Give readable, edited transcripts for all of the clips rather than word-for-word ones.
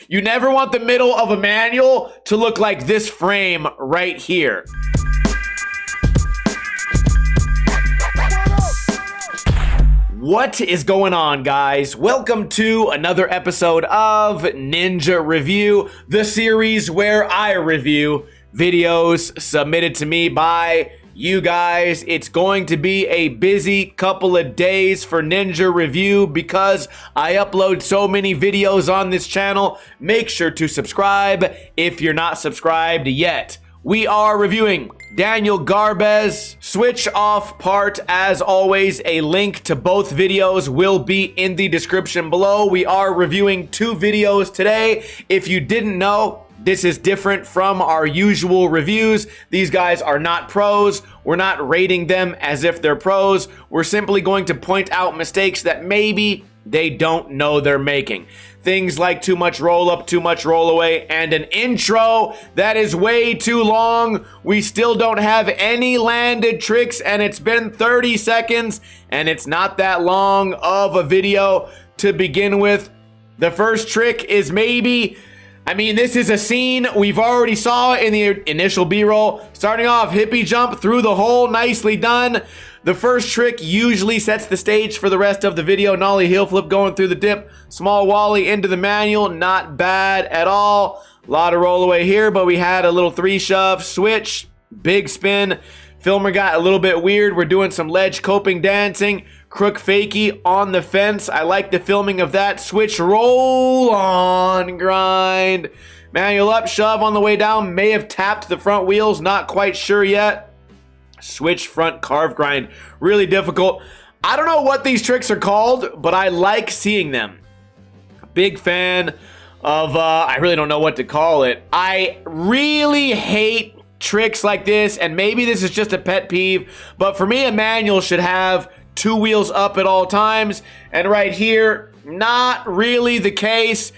You never want the middle of a manual to look like this frame right here. What is going on, guys? Welcome to another episode of Ninja Review, the series where I review videos submitted to me by you guys. It's going to be a busy couple of days for Ninja Review because I upload so many videos on this channel. Make sure to subscribe if you're not subscribed yet. We are reviewing Daniel Garbez Switch Off part. As always, a link to both videos will be in the description below. We are reviewing two videos today. If you didn't know, this is different from our usual reviews. These guys are not pros. We're not rating them as if they're pros. We're simply going to point out mistakes that maybe they don't know they're making. Things like too much roll up, too much roll away, and an intro that is way too long. We still don't have any landed tricks, and it's been 30 seconds, and it's not that long of a video to begin with. The first trick is maybe, this is a scene we've already saw in the initial B-roll. Starting off, hippie jump through the hole, nicely done. The first trick usually sets the stage for the rest of the video. Nollie heel flip going through the dip. Small Wally into the manual. Not bad at all. A lot of roll away here, but we had a little 3-shove. Switch. Big spin. Filmer got a little bit weird. We're doing some ledge coping dancing. Crook fakie on the fence. I like the filming of that. Switch roll on grind. Manual up shove on the way down. May have tapped the front wheels. Not quite sure yet. Switch front carve grind. Really difficult. I don't know what these tricks are called, but I like seeing them. Big fan of, I really don't know what to call it. I really hate tricks like this, and maybe this is just a pet peeve, but for me, a manual should have 2 wheels up at all times, and right here, not really the case.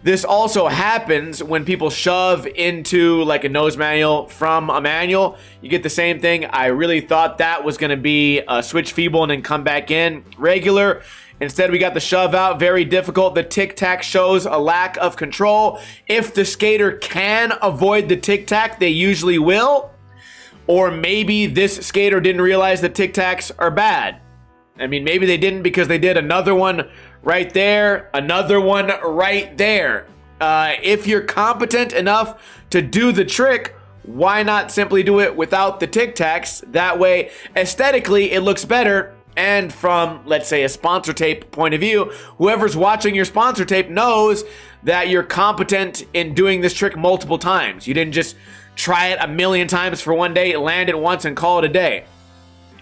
This also happens when people shove into like a nose manual from a manual. You get the same thing. I really thought that was going to be a switch feeble and then come back in regular. Instead, we got the shove out. Very difficult. The tic-tac shows a lack of control. If the skater can avoid the tic-tac, they usually will. Or maybe this skater didn't realize the tic-tacs are bad. Maybe they didn't because they did another one right there, another one right there. If you're competent enough to do the trick, why not simply do it without the tic-tacs? That way, aesthetically, it looks better. And from, let's say, a sponsor tape point of view, whoever's watching your sponsor tape knows that you're competent in doing this trick multiple times. You didn't just try it a million times for one day, land it once, and call it a day.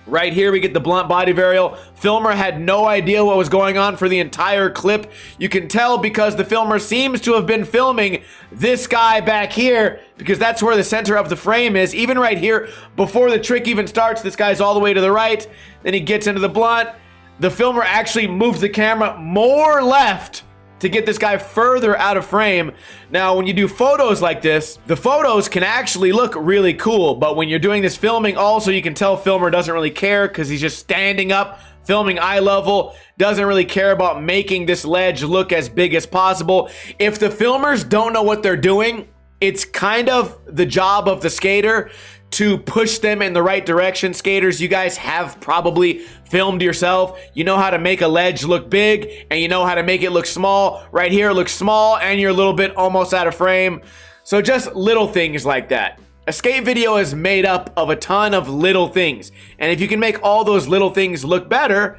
Right here, we get the blunt body varial. Filmer had no idea what was going on for the entire clip. You can tell because the filmer seems to have been filming this guy back here because that's where the center of the frame is. Even right here, before the trick even starts, this guy's all the way to the right. Then he gets into the blunt. The filmer actually moves the camera more left to get this guy further out of frame. Now, when you do photos like this, the photos can actually look really cool, but when you're doing this filming, also you can tell filmer doesn't really care because he's just standing up, filming eye level, doesn't really care about making this ledge look as big as possible. If the filmers don't know what they're doing, it's kind of the job of the skater to push them in the right direction. Skaters, you guys have probably filmed yourself. You know how to make a ledge look big, and you know how to make it look small. Right here, it looks small, and you're a little bit almost out of frame. So just little things like that. A skate video is made up of a ton of little things, and if you can make all those little things look better,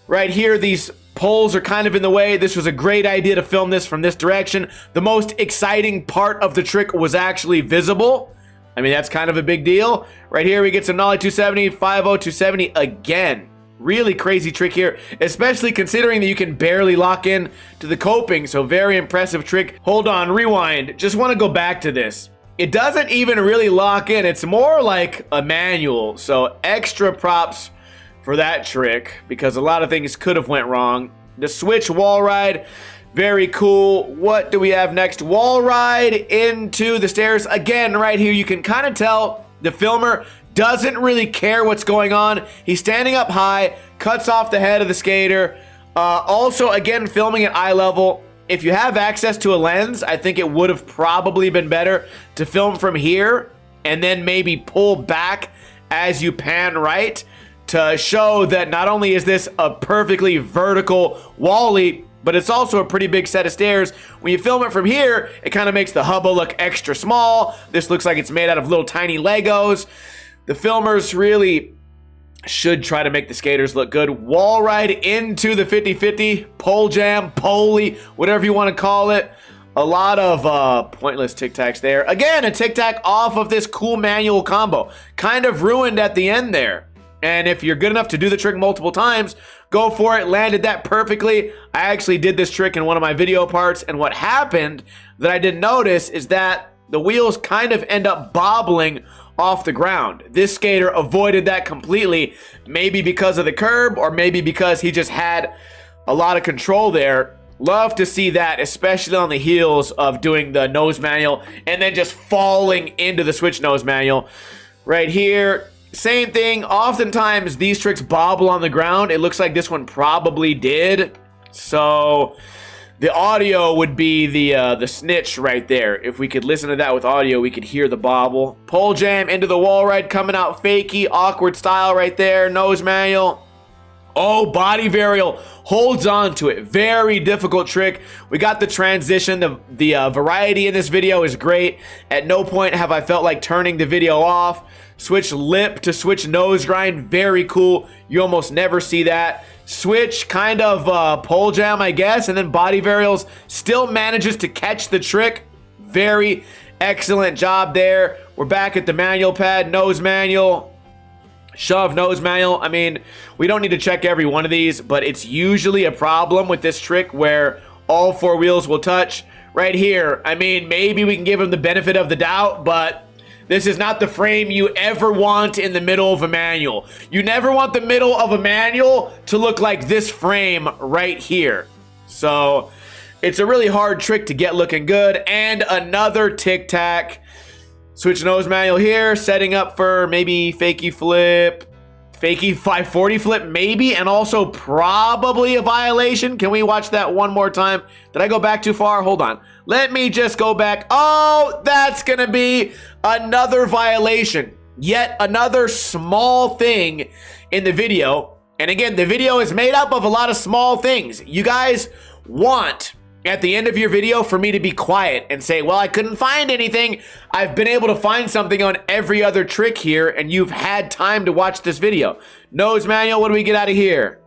right here, these poles are kind of in the way. This was a great idea to film this from this direction. The most exciting part of the trick was actually visible. That's kind of a big deal. Right here, we get some Nollie 270, 5-0, 270 again. Really crazy trick here, especially considering that you can barely lock in to the coping. So very impressive trick. Hold on, rewind. Just want to go back to this. It doesn't even really lock in. It's more like a manual. So extra props for that trick because a lot of things could have went wrong. The switch wall ride. Very cool. What do we have next? Wall ride into the stairs. Again, right here, you can kind of tell the filmer doesn't really care what's going on. He's standing up high, cuts off the head of the skater. Also, again, filming at eye level. if you have access to a lens, I think it would have probably been better to film from here and then maybe pull back as you pan right to show that not only is this a perfectly vertical wall leap, but it's also a pretty big set of stairs. When you film it from here, it kind of makes the hubba look extra small. This looks like it's made out of little tiny Legos. The filmers really should try to make the skaters look good. Wall ride into the 50-50, pole jam, poley, whatever you want to call it. A lot of pointless tic-tacs there. Again, a tic-tac off of this cool manual combo. Kind of ruined at the end there. And if you're good enough to do the trick multiple times, go for it. Landed that perfectly. I actually did this trick in one of my video parts, and what happened that I didn't notice is that the wheels kind of end up bobbling off the ground. This skater avoided that completely, maybe because of the curb or maybe because he just had a lot of control there. Love to see that, especially on the heels of doing the nose manual and then just falling into the switch nose manual. Right here, same thing. Oftentimes these tricks bobble on the ground. It looks like this one probably did. So the audio would be the snitch right there. If we could listen to that with audio, we could hear the bobble. Pole jam into the wall ride, coming out fakey, awkward style right there. Nose manual. Oh, body varial holds on to it. Very difficult trick. We got the transition. The variety in this video is great. At no point have I felt like turning the video off. Switch lip to switch nose grind. Very cool. You almost never see that. Switch kind of pole jam, I guess. And then body varials still manages to catch the trick. Very excellent job there. We're back at the manual pad. Nose manual. Shove, nose manual. I mean, we don't need to check every one of these, but it's usually a problem with this trick where all four wheels will touch. Right here, I mean, maybe we can give him the benefit of the doubt, but this is not the frame you ever want in the middle of a manual. You never want the middle of a manual to look like this frame right here. So it's a really hard trick to get looking good. And another tic-tac. Switch nose manual here, setting up for maybe fakie flip, fakie 540 flip maybe, and also probably a violation. Can we watch that one more time? Did I go back too far? Hold on. Let me just go back. Oh, that's going to be another violation. Yet another small thing in the video. And again, the video is made up of a lot of small things. You guys want at the end of your video for me to be quiet and say, well, I couldn't find anything. I've been able to find something on every other trick here, and you've had time to watch this video. Nose manual, what do we get out of here?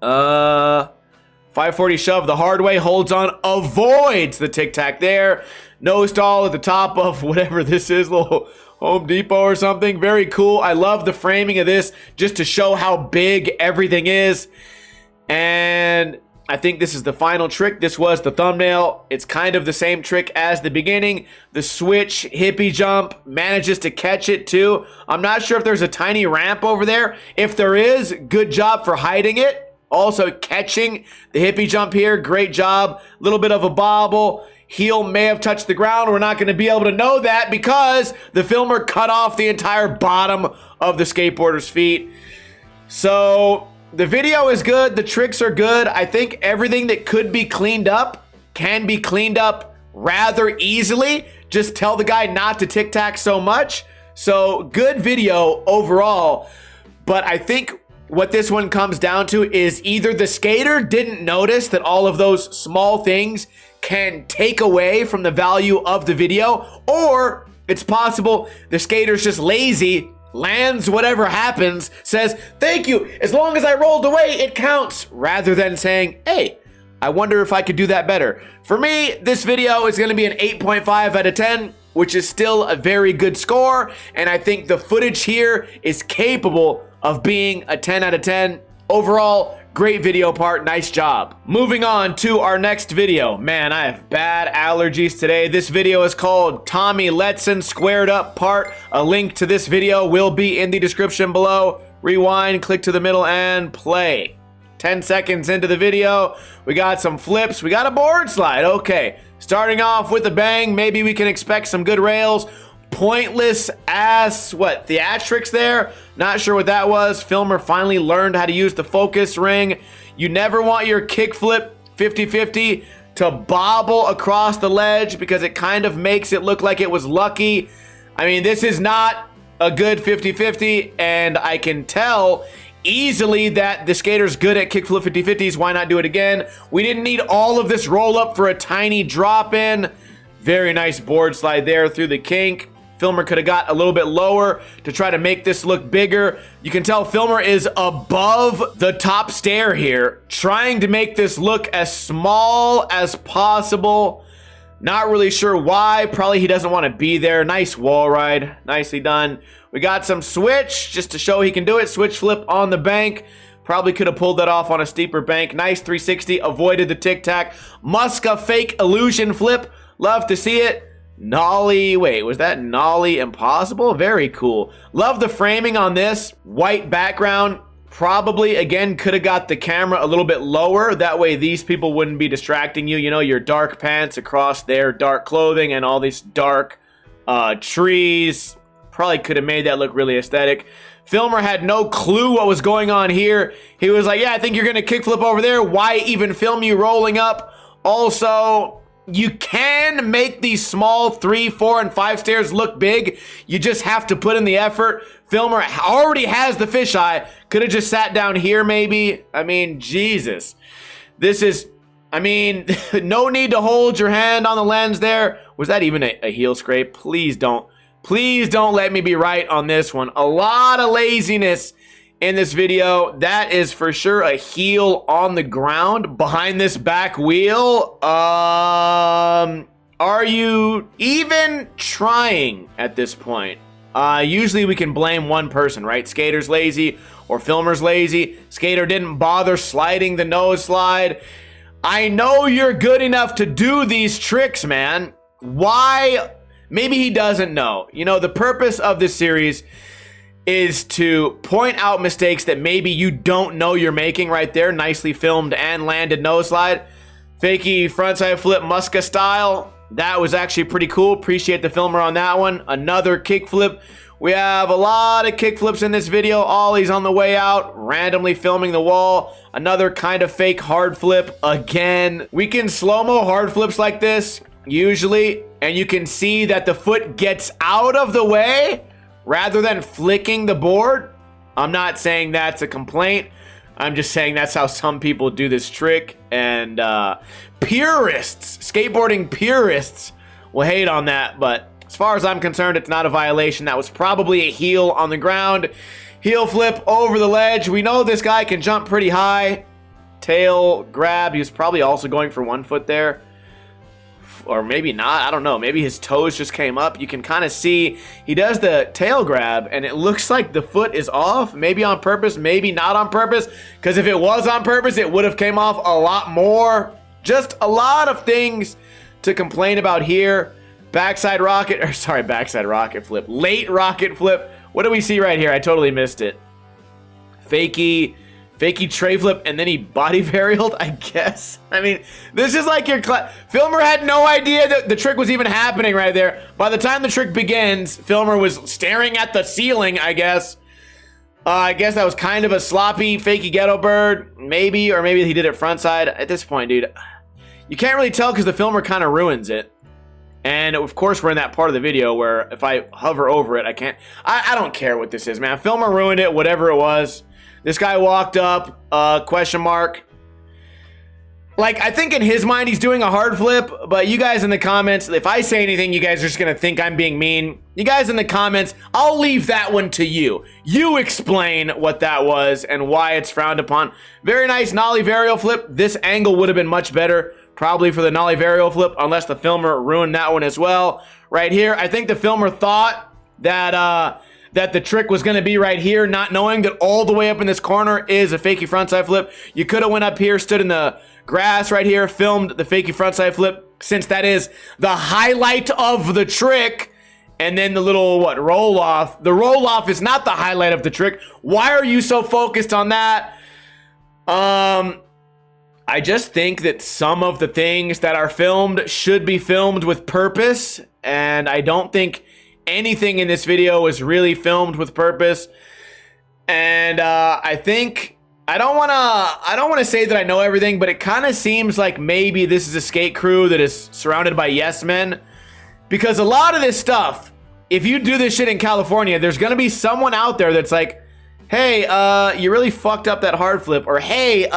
540 shove the hard way, holds on, avoids the tic-tac there. Nose stall at the top of whatever this is, little Home Depot or something. Very cool. I love the framing of this just to show how big everything is. And I think this is the final trick. This was the thumbnail. It's kind of the same trick as the beginning. The switch hippie jump manages to catch it too. I'm not sure if there's a tiny ramp over there. If there is, good job for hiding it. Also catching the hippie jump here. Great job. Little bit of a bobble. Heel may have touched the ground. We're not going to be able to know that because the filmer cut off the entire bottom of the skateboarder's feet. So the video is good. The tricks are good. I think everything that could be cleaned up can be cleaned up rather easily. Just tell the guy not to tic-tac so much. So good video overall. But I think what this one comes down to is either the skater didn't notice that all of those small things can take away from the value of the video, or it's possible the skater's just lazy, lands whatever happens, says, thank you, as long as I rolled away, it counts, rather than saying, hey, I wonder if I could do that better. For me, this video is going to be an 8.5 out of 10, which is still a very good score, and I think the footage here is capable of being a 10 out of 10. Overall, great video part, nice job. Moving on to our next video. Man, I have bad allergies today. This video is called Tommy Letson Squared Up Part. A link to this video will be in the description below. Rewind, click to the middle, and play. 10 seconds into the video, we got some flips, we got a board slide. Okay, starting off with a bang, maybe we can expect some good rails. Pointless ass, what, theatrics there? Not sure what that was. Filmer finally learned how to use the focus ring. You never want your kickflip 50-50 to bobble across the ledge because it kind of makes it look like it was lucky. I mean, this is not a good 50-50, and I can tell easily that the skater's good at kickflip 50-50s. Why not do it again? We didn't need all of this roll up for a tiny drop in. Very nice board slide there through the kink. Filmer could have got a little bit lower to try to make this look bigger. You can tell Filmer is above the top stair here, trying to make this look as small as possible. Not really sure why. Probably he doesn't want to be there. Nice wall ride. Nicely done. We got some switch just to show he can do it. Switch flip on the bank. Probably could have pulled that off on a steeper bank. Nice 360. Avoided the tic-tac. Muska fake illusion flip. Love to see it. Nollie. Wait, was that Nollie impossible? Very cool. Love the framing on this. White background. Probably, again, could have got the camera a little bit lower. That way these people wouldn't be distracting you. You know, your dark pants across their dark clothing and all these dark trees. Probably could have made that look really aesthetic. Filmer had no clue what was going on here. He was like, yeah, I think you're going to kickflip over there. Why even film you rolling up? Also, you can make these small 3, 4, and 5 stairs look big. You just have to put in the effort. Filmer already has the fisheye. Could have just sat down here maybe. I mean, Jesus. This is, I mean, no need to hold your hand on the lens there. Was that even a heel scrape? Please don't. Please don't let me be right on this one. A lot of laziness in this video. That is for sure a heel on the ground behind this back wheel. Are you even trying at this point? Usually we can blame one person, right? Skater's lazy or Filmer's lazy. Skater didn't bother sliding the nose slide. I know you're good enough to do these tricks, man. Why? Maybe he doesn't know. You know, the purpose of this series is to point out mistakes that maybe you don't know you're making right there. Nicely filmed and landed nose slide. Fakey frontside flip Muska style. That was actually pretty cool. Appreciate the Filmer on that one. Another kickflip. We have a lot of kickflips in this video. Ollie's on the way out. Randomly filming the wall. Another kind of fake hard flip again. We can slow-mo hard flips like this usually, and you can see that the foot gets out of the way rather than flicking the board. I'm not saying that's a complaint. I'm just saying that's how some people do this trick. And purists, skateboarding purists will hate on that. But as far as I'm concerned, it's not a violation. That was probably a heel on the ground. Heel flip over the ledge. We know this guy can jump pretty high. Tail grab. He was probably also going for 1 foot there. Or maybe not, I don't know. Maybe his toes just came up. You can kind of see he does the tail grab and it looks like the foot is off. Maybe on purpose, maybe not on purpose. Because if it was on purpose, it would have came off a lot more. Just a lot of things to complain about here. Backside rocket flip. Late rocket flip. What do we see right here? I totally missed it. Fakey tray flip, and then he body varialed, I guess. I mean, this is like your Filmer had no idea that the trick was even happening right there. By the time the trick begins, Filmer was staring at the ceiling, I guess. I guess that was kind of a sloppy fakey ghetto bird, maybe, or maybe he did it frontside. At this point, dude, you can't really tell because the Filmer kind of ruins it. And of course, we're in that part of the video where if I hover over it, I can't. I don't care what this is, man. Filmer ruined it, whatever it was. This guy walked up, question mark. Like, I think in his mind, he's doing a hard flip, but you guys in the comments, if I say anything, you guys are just gonna think I'm being mean. You guys in the comments, I'll leave that one to you. You explain what that was and why it's frowned upon. Very nice nollie varial flip. This angle would have been much better, probably for the nollie varial flip, unless the Filmer ruined that one as well. Right here, I think the Filmer thought that, that the trick was going to be right here, not knowing that all the way up in this corner is a fakey frontside flip. You could have went up here, stood in the grass right here, filmed the fakey frontside flip, since that is the highlight of the trick. And then the little, what, roll off. The roll off is not the highlight of the trick. Why are you so focused on that? I just think that some of the things that are filmed should be filmed with purpose. And I don't think anything in this video was really filmed with purpose. And I think I don't wanna say that I know everything, but it kind of seems like maybe this is a skate crew that is surrounded by yes men. Because a lot of this stuff, if you do this shit in California, there's gonna be someone out there that's like, hey, you really fucked up that hard flip, or hey,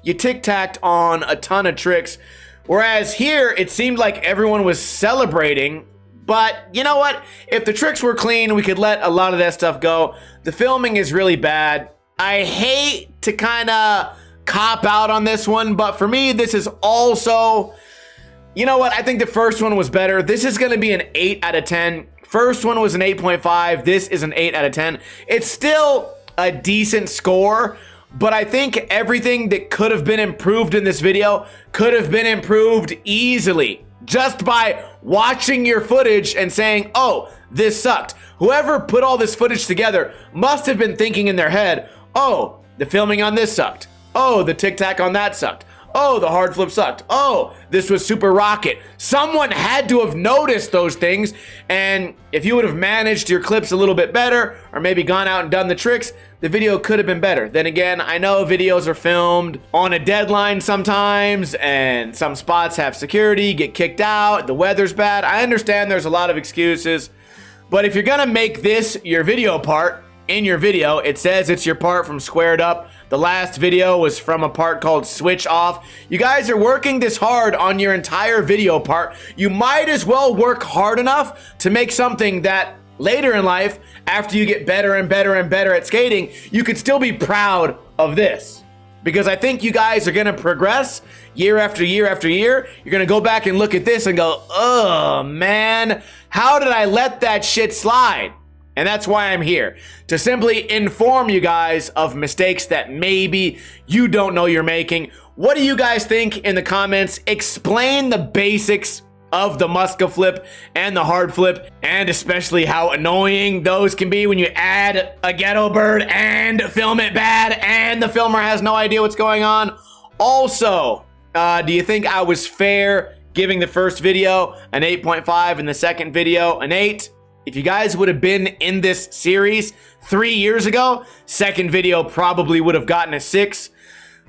you tic-tacked on a ton of tricks. Whereas here, it seemed like everyone was celebrating, but you know what? If the tricks were clean, we could let a lot of that stuff go. The filming is really bad. I hate to kind of cop out on this one, but for me, this is also, you know what? I think the first one was better. This is going to be an 8 out of 10. First one was an 8.5. This is an 8 out of 10. It's still a decent score, but I think everything that could have been improved in this video could have been improved easily just by watching your footage and saying, oh, this sucked. Whoever put all this footage together must have been thinking in their head, oh, the filming on this sucked. Oh, the tic-tac on that sucked. Oh, the hard flip sucked. Oh, this was super rocket. Someone had to have noticed those things, and if you would have managed your clips a little bit better, or maybe gone out and done the tricks, the video could have been better. Then again, I know videos are filmed on a deadline sometimes, and some spots have security, get kicked out, the weather's bad. I understand there's a lot of excuses, but if you're gonna make this your video part, in your video, it says it's your part from Squared Up. The last video was from a part called Switch Off. You guys are working this hard on your entire video part. You might as well work hard enough to make something that later in life, after you get better and better and better at skating, you could still be proud of this. Because I think you guys are gonna progress year after year after year. You're gonna go back and look at this and go, oh man, how did I let that shit slide? And that's why I'm here, to simply inform you guys of mistakes that maybe you don't know you're making. What do you guys think in the comments? Explain the basics of the Muska flip and the hard flip, and especially how annoying those can be when you add a ghetto bird and film it bad and the filmer has no idea what's going on. Also, do you think I was fair giving the first video an 8.5 and the second video an 8? If you guys would have been in this series 3 years ago, second video probably would have gotten a 6,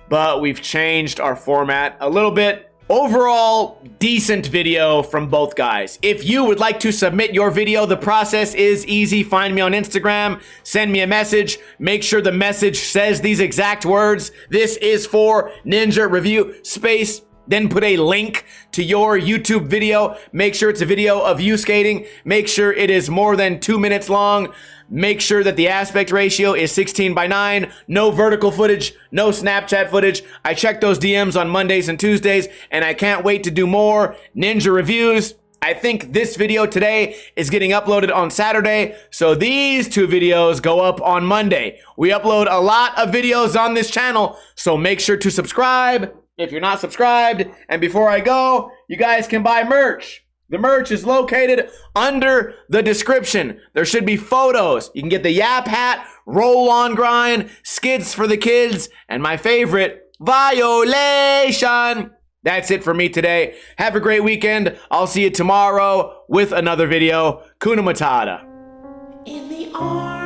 but we've changed our format a little bit. Overall, decent video from both guys. If you would like to submit your video, the process is easy. Find me on Instagram, send me a message. Make sure the message says these exact words. This is for Ninja Review space. Then put a link to your YouTube video. Make sure it's a video of you skating. Make sure it is more than 2 minutes long. Make sure that the aspect ratio is 16:9. No vertical footage, no Snapchat footage. I check those DMs on Mondays and Tuesdays, and I can't wait to do more Ninja reviews. I think this video today is getting uploaded on Saturday, so these two videos go up on Monday. We upload a lot of videos on this channel, so make sure to subscribe if you're not subscribed. And before I go, you guys can buy merch. The merch is located under the description. There should be photos. You can get the Yap hat, roll on grind, skids for the kids, and my favorite, violation. That's it for me today. Have a great weekend. I'll see you tomorrow with another video. Kuna Matata. In the arms